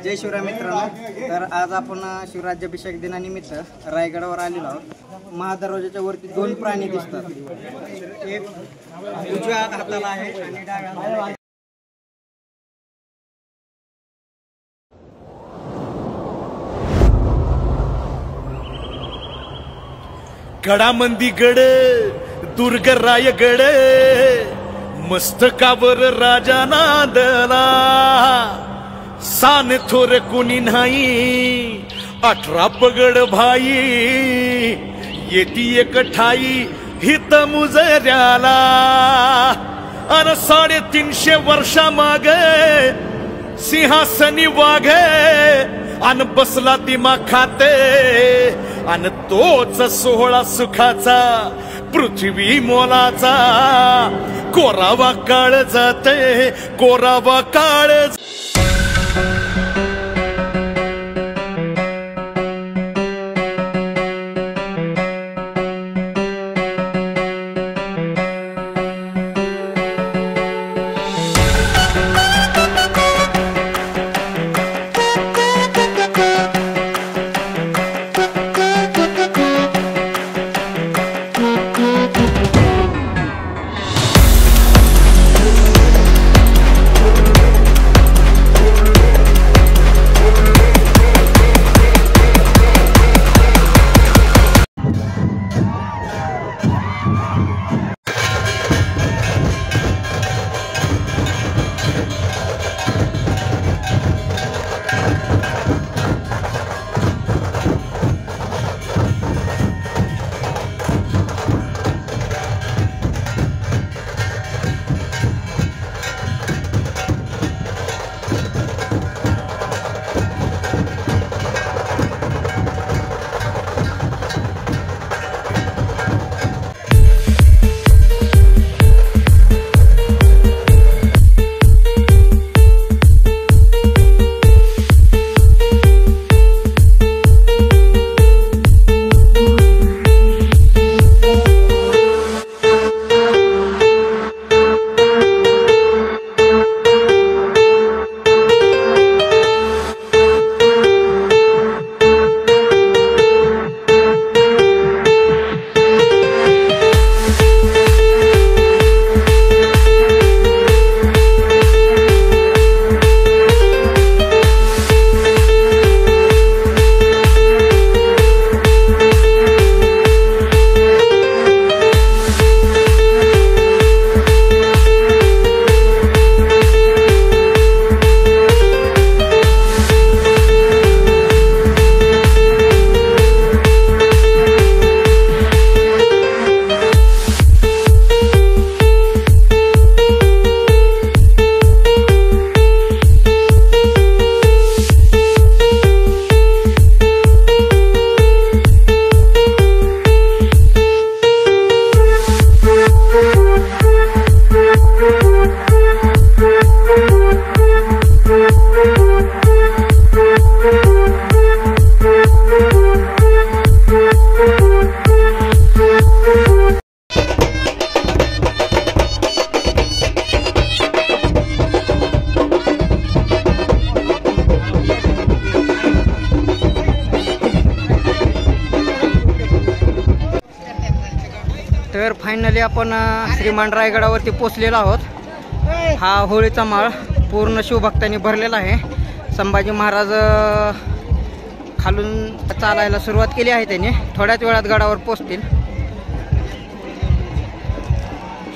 जय शिवराय मित्रांनो. तर आज आपण शिवराज्याभिषेक दिनानिमित्त रायगडावर आलेलो आहोत. महादरवाजाच्या वरती दोन प्राणी दिसतात. एक उजव्या हाताला आहे आणि डाव्या हाताला आहे. गडामंदी गड दुर्ग रायगड मस्तकावर राजा नांदला. सान थोर कोणी नाही 18 पगड भाई येती एक ठाई हित मुजऱ्याला. अन 350 वर्षा माग सिंहासनी वाघ अन बसला दिमा खाते. अन तोच सोहळा सुखाचा पृथ्वी मोलाचा. कोरावा काळ जाते कोरावा काळ. तर फायनली आपण श्रीमान रायगडावरती पोचलेलो आहोत. हा होळीचा माळ पूर्ण शिवभक्तांनी भरलेला आहे. संभाजी महाराज खालून चालायला सुरुवात केली आहे त्यांनी. थोड्याच वेळात गडावर पोचतील.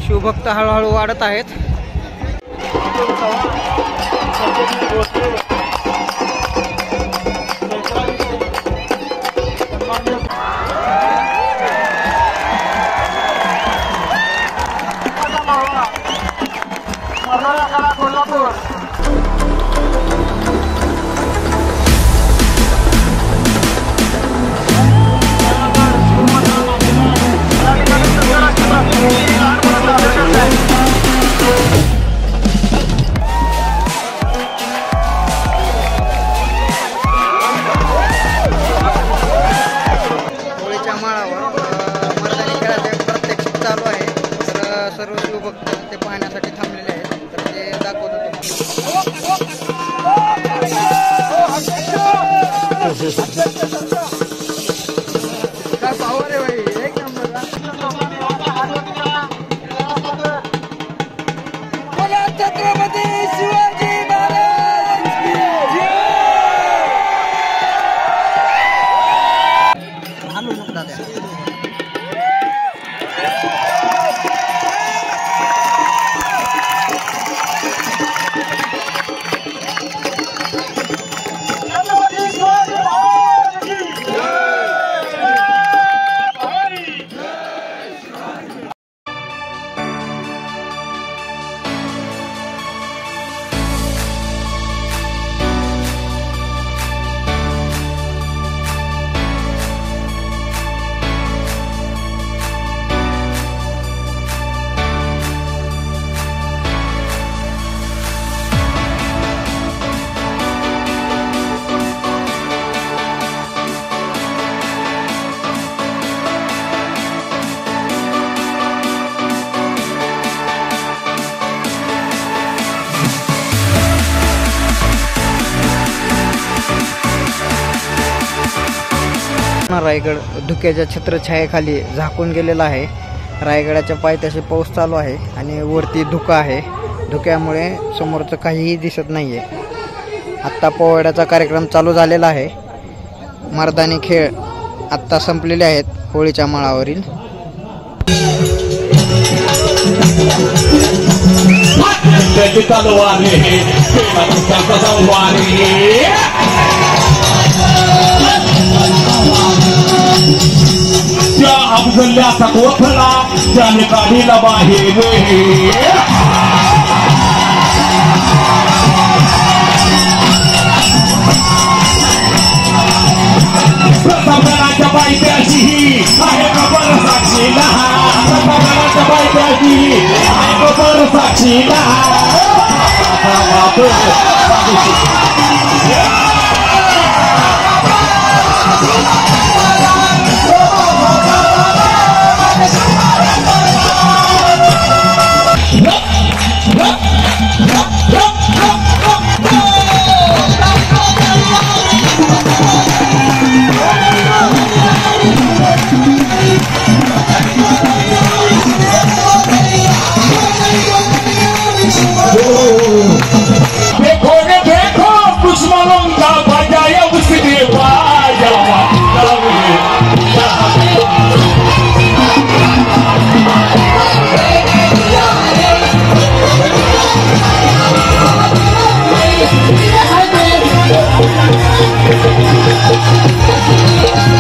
शिवभक्त हळूहळू वाढत आहेत. काय पावर आहे भाई, एक नंबर. छत्रपती शिवाजी महाराज की जय. आलो मग दादा. रायगड धुक्याच्या छत्रछायेखाली झाकून गेलेला आहे. रायगडाच्या पायथ्याशी पाऊस चालू आहे आणि वरती धुकं आहे. धुक्यामुळे समोरचं काहीही दिसत नाही आहे. आत्ता पोवाड्याचा कार्यक्रम चालू झालेला आहे. मर्दानी खेळ आत्ता संपलेले आहेत होळीच्या माळावरील. त्या अफजल्याचा कोथळा त्याने काढीला बाहेर प्रतापगडाच्या पायथ्याशी आहे कबर साक्षीला. प्रतापगडाच्या पायथ्याशी आहे कबर साक्षीला. देखो रे देखो दुश्मनों का बजाया उसने बाजा.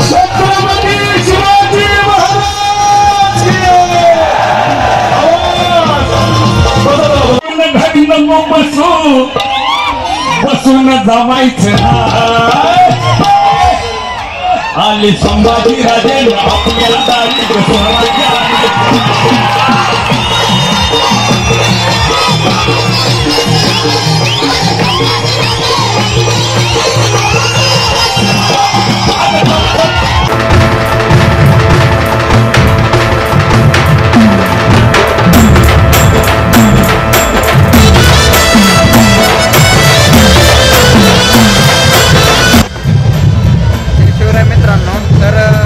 छत्रपती शिवाजी महाराज घडी नको बसून जमायचं. आले संभाजी राजे आपल्याला दारिद्र्य सोडवायचे.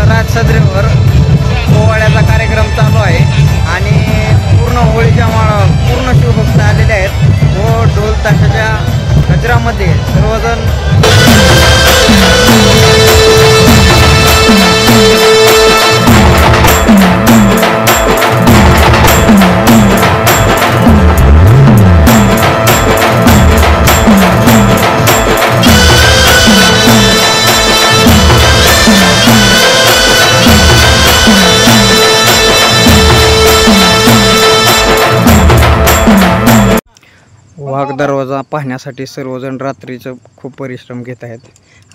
राजसदरीवर पोवाड्याचा कार्यक्रम चालू आहे आणि पूर्ण होळीच्या पूर्ण शिवभक्त आलेले आहेत व ढोल ताशाच्या गजरामध्ये सर्वजण वाघ दरवाजा पाहण्यासाठी सर्वजण रात्रीचं खूप परिश्रम घेत आहेत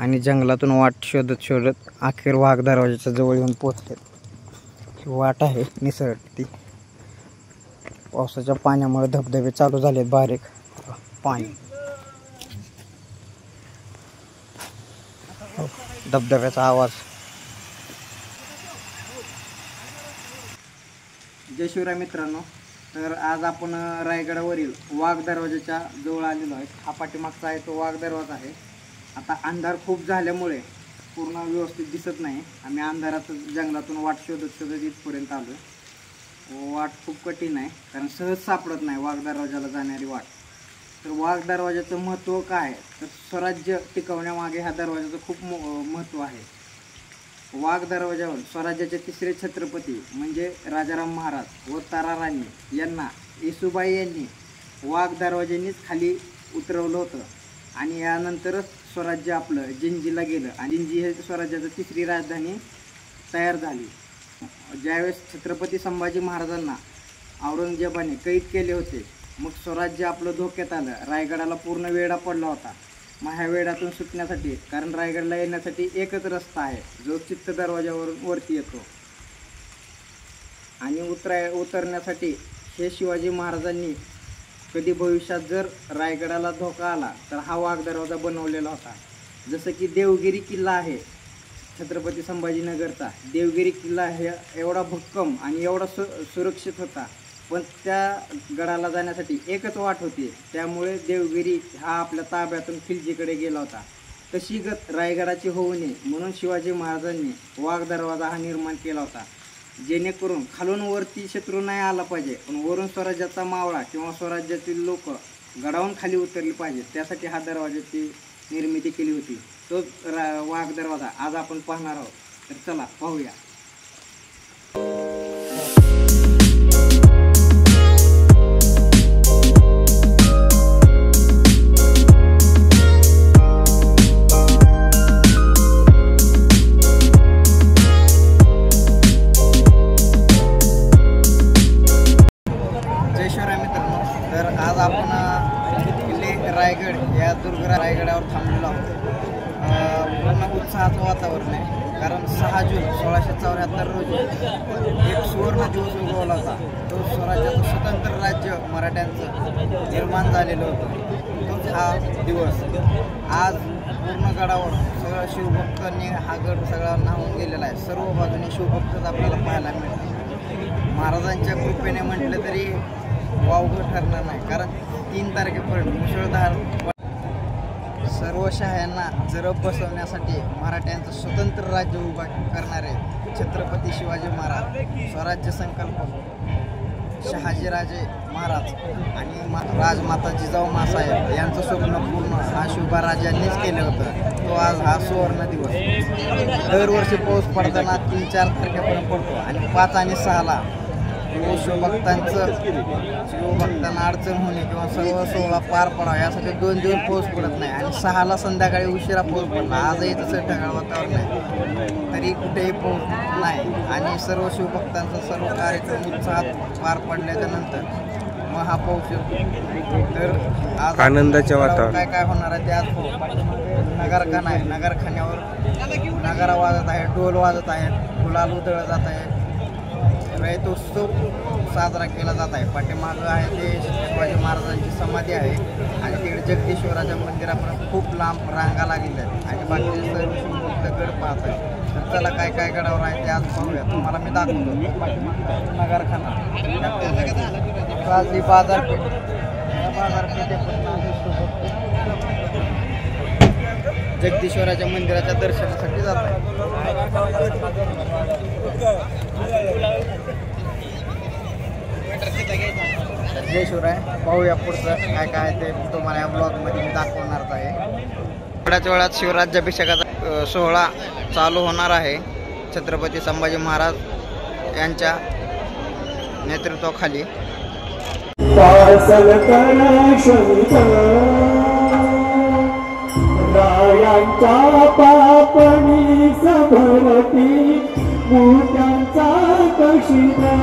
आणि जंगलातून वाट शोधत शोधत अखेर वाघ दरवाजाच्या जवळ येऊन पोहोचलेत. वाट आहे निसरती. पावसाच्या पाण्यामुळे धबधबे चालू झालेत. बारीक पाणी धबधब्याचा आवाज. जय शिवराय मित्रांनो. तर आज आपण रायगडावरील वाघ दरवाजाच्या जवळ आलेलो आहे. हा पाठीमागचा आहे तो वाघ दरवाजा आहे. आता अंधार खूप झाल्यामुळे पूर्ण व्यवस्थित दिसत नाही. आम्ही अंधारात जंगलातून वाट शोधत शोधत इथपर्यंत आलो. वाट खूप कठीण आहे कारण सहज सापडत नाही वाघ दरवाजाला जाणारी वाट. तर वाघ दरवाजाचं महत्त्व काय तर स्वराज्य टिकवण्यामागे ह्या दरवाजाचं खूप महत्त्व आहे. वाघ दरवाजावर स्वराज्याचे तिसरे छत्रपती म्हणजे राजाराम महाराज व तारा राणी यांना येसुबाई यांनी वाघ दरवाजांनीच खाली उतरवलं होतं आणि यानंतरच स्वराज्य आपलं जिंजीला गेलं आणि जिंजी हे स्वराज्याचं तिसरी राजधानी तयार झाली. ज्यावेळेस छत्रपती संभाजी महाराजांना औरंगजेबाने कैद केले होते मग स्वराज्य आपलं धोक्यात आलं. रायगडाला पूर्ण वेढा पडला होता. मग ह्या वेढातून सुटण्यासाठी कारण रायगडला येण्यासाठी एकच रस्ता आहे जो चित्त दरवाजावरून वरती येतो आणि उतरण्यासाठी हे शिवाजी महाराजांनी कधी भविष्यात जर रायगडाला धोका आला तर हा वाघ दरवाजा बनवलेला होता. जसं की देवगिरी किल्ला आहे छत्रपती संभाजीनगरचा. देवगिरी किल्ला हे एवढा भक्कम आणि एवढा सुरक्षित होता पण त्या गडाला जाण्यासाठी एकच वाट होती. त्यामुळे देवगिरी हा आपल्या ताब्यातून खिलजीकडे गेला होता. तशी गत रायगडाची होऊ नये म्हणून शिवाजी महाराजांनी वाघ दरवाजा हा निर्माण केला होता जेणेकरून खालून वरती शत्रू नाही आला पाहिजे पण वरून स्वराज्याचा मावळा किंवा स्वराज्यातील लोक गडावून खाली उतरली पाहिजे. त्यासाठी हा दरवाजाची निर्मिती केली होती. तो वाघ दरवाजा आज आपण पाहणार आहोत. तर चला पाहूया. तर आज आपण किल्ले रायगड या दुर्ग रायगडावर थांबलेलो आहोत. पूर्ण उत्साहाचं वातावरण आहे कारण 6 जून 1674 रोजी एक सुवर्ण दिवस उगवला होता. तो स्वराज्याचं स्वतंत्र राज्य मराठ्यांचं निर्माण झालेलं होतं. तोच हा दिवस. आज पूर्ण गडावर सगळं शिवभक्तांनी हा गड सगळा न्हावून गेलेला आहे. सर्व बाजूने शिवभक्तच आपल्याला पाहायला मिळतात. महाराजांच्या कृपेने म्हटलं तरी वावगं ठरणार नाही कारण 3 तारखेपर्यंत मुसळधार सर्व शहायांना जरब बसवण्यासाठी मराठ्यांचं स्वतंत्र राज्य उभा करणारे छत्रपती शिवाजी महाराज स्वराज्य संकल्पक शहाजीराजे महाराज आणि राजमाता जिजाऊ मासाहेब यांचं स्वप्न पूर्ण हा शिवबाराजांनीच केलं होतं. तो आज हा सुवर्ण दिवस. दरवर्षी पाऊस पडताना 3-4 तारखेपर्यंत पडतो आणि 5 आणि 6ला शिवभक्तांना अडचण होणे किंवा सर्व सोहळा पार पडावा यासाठी 2 दिवस पाऊस पडत नाही आणि 6ला संध्याकाळी उशिरा पाऊस पडला. आजही तसं ढगाळ वातावरण आहे तरी कुठेही पाऊस नाही आणि सर्व शिवभक्तांचा सर्व कार्यक्रम उत्साहात पार पडल्याच्या नंतर मग हा पाऊस येतो. तर आज आनंदाच्या वातावरण काय काय होणार आहे ते आज नगरखाना आहे. नगरखान्यावर नगारा वाजत आहे, ढोल वाजत आहे, गुलाल उधळलं जात आहे. रयतोत्सव साजरा केला जात आहे. पाठीमागं आहे ते शिवाजी महाराजांची समाधी आहे आणि तिकडे जगदीश्वराच्या मंदिरापर्यंत खूप लांब रांगा लागलेल्या आहेत आणि बाकीचे सर्व शिवभक्त गड पाहत आहे. तर चला काय काय गडावर आहे ते आज पाहूया. तुम्हाला मी दाखवतो नगरखाना. ही बाजारपेठ जगदीश्वराच्या मंदिराच्या दर्शनासाठी जात आहे. जय शिवराय. पाहूया पुढचं काय काय ते तुम्हाला या ब्लॉगमध्ये मी दाखवणारच आहे. थोड्याच वेळात शिवराज्याभिषेकाचा सोहळा चालू होणार आहे. छत्रपती संभाजी महाराज यांच्या नेतृत्वाखाली. रायांच्या पापणी सभरती मोठ्यांचा कशिदा.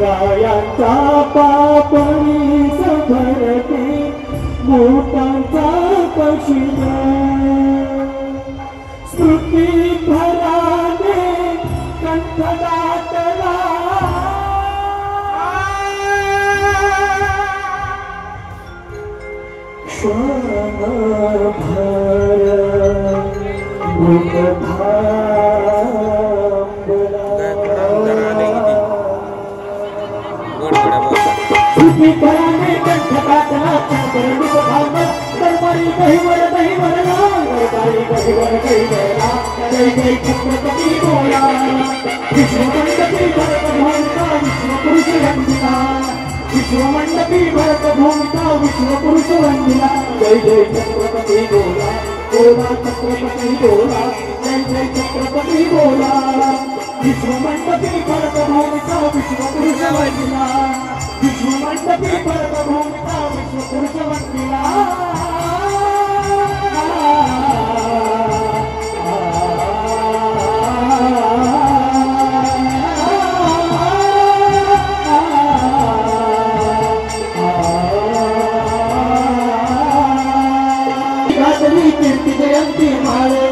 रायांच्या पापणी सभरती मोठ्यांचा कशिदा. स्मृती भराने कंठ दाटला. आई गजवर कैलेला जय जय छत्रपती बोला विश्वमंडपी भरत भूमिका विश्वपुरुष वंदिता विश्वमंडपी भरत भूमिका विश्वपुरुष वंदिता जय जय छत्रपती बोला बोला छत्रपती बोला जय जय छत्रपती बोला विश्वमंडपी भरत भूमिका विश्वपुरुष वंदिता विश्वमंडपी भरत भूमिका विश्वपुरुष वंदिता कीर्ती जयंती मारे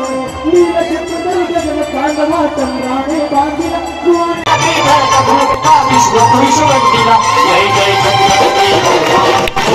नील छत्रपती जगन पांडवा चंद्राने बांधिला विश्वपुरुष वंदिला जय जय छत्रपती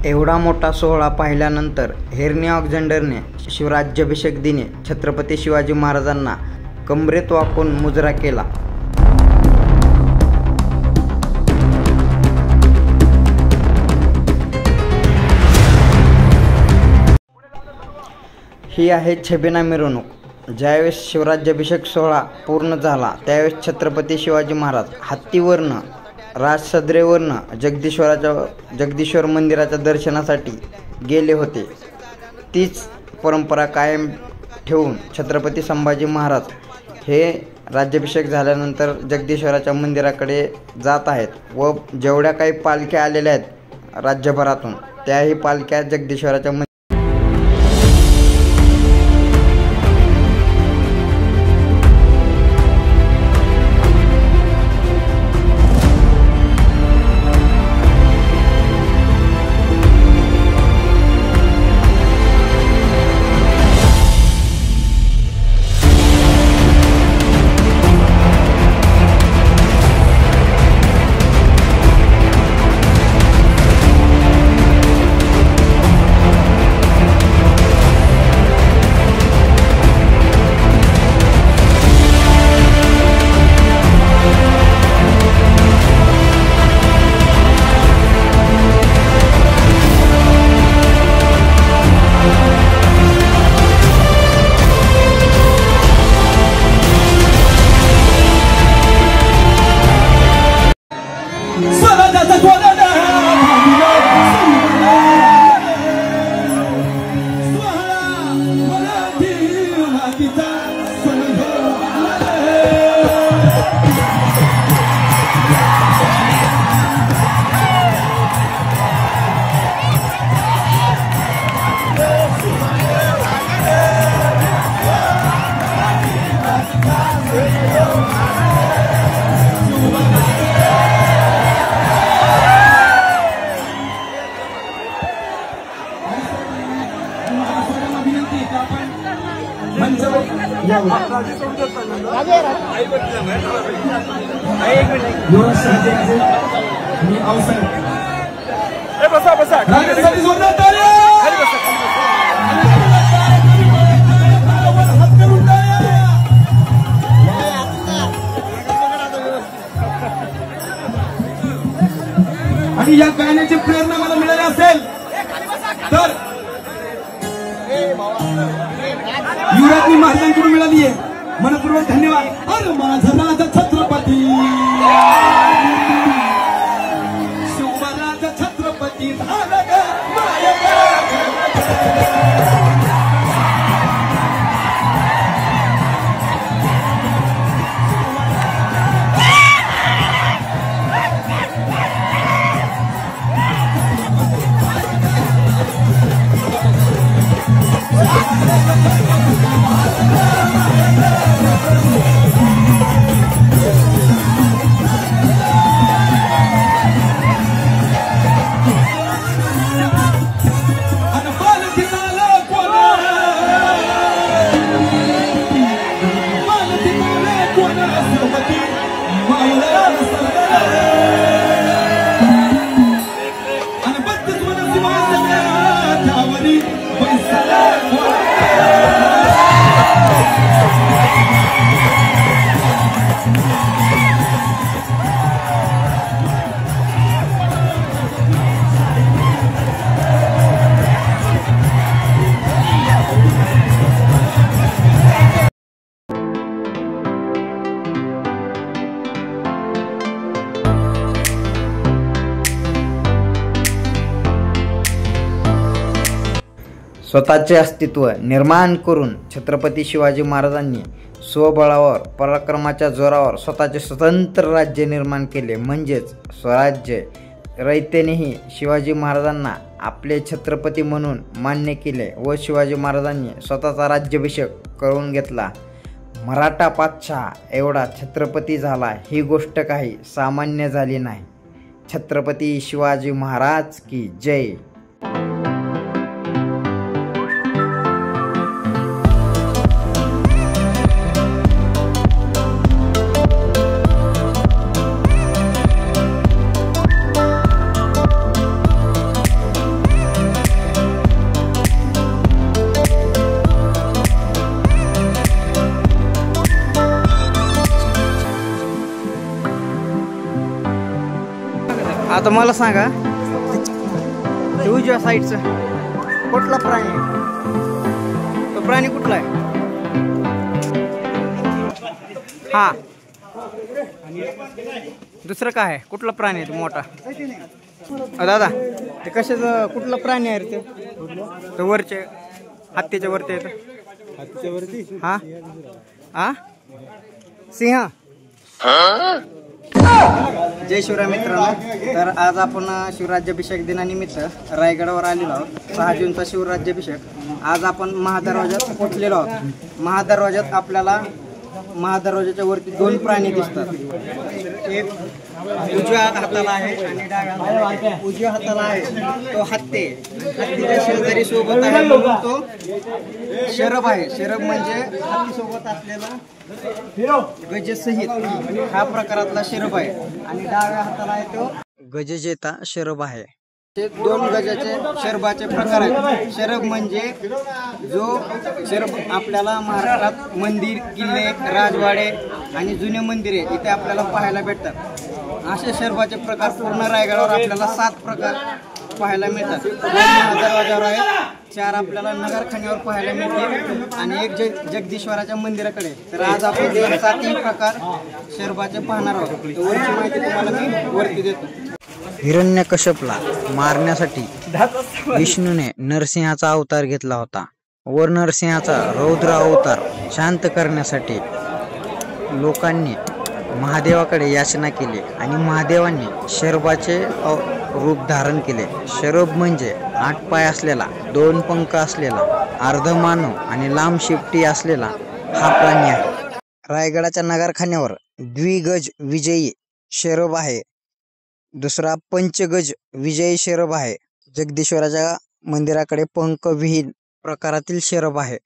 एवढा मोठा सोहळा पाहिल्यानंतर हेरनी ऑक्झेंडरने शिवराज्याभिषेक दिनी छत्रपती शिवाजी महाराजांना कमरेत वाकून मुजरा केला. ही आहे छबिना मिरवणूक. ज्यावेळेस शिवराज्याभिषेक सोहळा पूर्ण झाला त्यावेळेस छत्रपती शिवाजी महाराज हत्तीवरनं राजसदरेवरनं जगदीश्वर मंदिराच्या दर्शनासाठी गेले होते. तीच परंपरा कायम ठेवून छत्रपती संभाजी महाराज हे राज्याभिषेक झाल्यानंतर जगदीश्वराच्या मंदिराकडे जात आहेत व जेवढ्या काही पालख्या आलेल्या आहेत राज्यभरातून त्याही पालख्या जगदीश्वराच्या मातीचा संघ आणि या गाण्याची प्रेरणा मला मिळाली असेल तर युवराजनी महाराजांकडून मिळाली आहे. मनपूर्वक धन्यवाद. अरे माझा राजा छत्रपती शिवराज छत्रपती झाला ग स्वतःचे अस्तित्व निर्माण करून छत्रपती शिवाजी महाराजांनी स्वबळावर पराक्रमाच्या जोरावर स्वतःचे स्वतंत्र राज्य निर्माण केले, म्हणजेच स्वराज्य. रयतेनेही शिवाजी महाराजांना आपले छत्रपती म्हणून मान्य केले व शिवाजी महाराजांनी स्वतःचा राज्याभिषेक करून घेतला. मराठा पातशाह एवढा छत्रपती झाला ही गोष्ट काही सामान्य झाली नाही. छत्रपती शिवाजी महाराज की जय. आता मला सांगा, उजव्या साईडचा कुठला प्राणी आहे? तो प्राणी कुठला आहे? हा, दुसरं काय आहे? कुठला प्राणी आहे तो मोठा? दादा ते कशाचं कुठला प्राणी आहे रे? ते वरचे हत्तीच्या वरती आहे. हत्तीच्या वरती? हा हा, सिंह. जय शिवराय मित्रांनो. तर आज आपण शिवराज्याभिषेक दिनानिमित्त रायगडावर आलेलो आहोत. 6 जूनचा शिवराज्याभिषेक. आज आपण महादरवाज्यात पोहोचलेलो आहोत. महादरवाज्यात आपल्याला महादरवाज्याच्या वरती 2 प्राणी दिसतात. एक उजव्या हाताला आहे आणि डाव्या हाताला. उजव्या हाताला आहे तो हत्ती. हत्तीच्या शेजारी सोबत आहे तो शरभ आहे. शरभ म्हणजे हत्ती सोबत असलेला गजसहित हा प्रकारातला शरभ आहे. आणि डाव्या हाताला आहे तो गजजेता शरभ आहे. ते 2 गजाचे शरभाचे प्रकार आहेत. शरभ म्हणजे जो शरभ आपल्याला महाराष्ट्रात मंदिर, किल्ले, राजवाडे आणि जुने मंदिरे इथे आपल्याला पाहायला भेटतात. असे शरभाचे प्रकार पूर्ण रायगडावर आपल्याला 7 प्रकार पाहायला मिळतात. 2 महादरवाज्यावर आहेत, 4 आपल्याला नगरखान्यावर पाहायला मिळतील आणि एक जगदीश्वराच्या मंदिराकडे. तर आज आपण 7ही प्रकार शरभाचे पाहणार आहोत. वरची माहिती तुम्हाला मी वरती देतो. हिरण्यकश्यपला मारण्यासाठी विष्णूने नरसिंहाचा अवतार घेतला होता. व नरसिंहाचा रौद्र अवतार शांत करण्यासाठी लोकांनी महादेवाकडे याचना केली आणि महादेवांनी शरभाचे रूप धारण केले. शरभ म्हणजे 8 पाय असलेला, 2 पंख असलेला, अर्धमानव आणि लांब शेपटी असलेला हा प्राणी आहे. रायगडाच्या नगरखान्यावर द्विगज विजयी शरभ आहे. दुसरा पंचगज विजयी शरभ आहे. जगदीश्वराच्या मंदिराकडे पंखविहीन प्रकारातील शरभ आहे.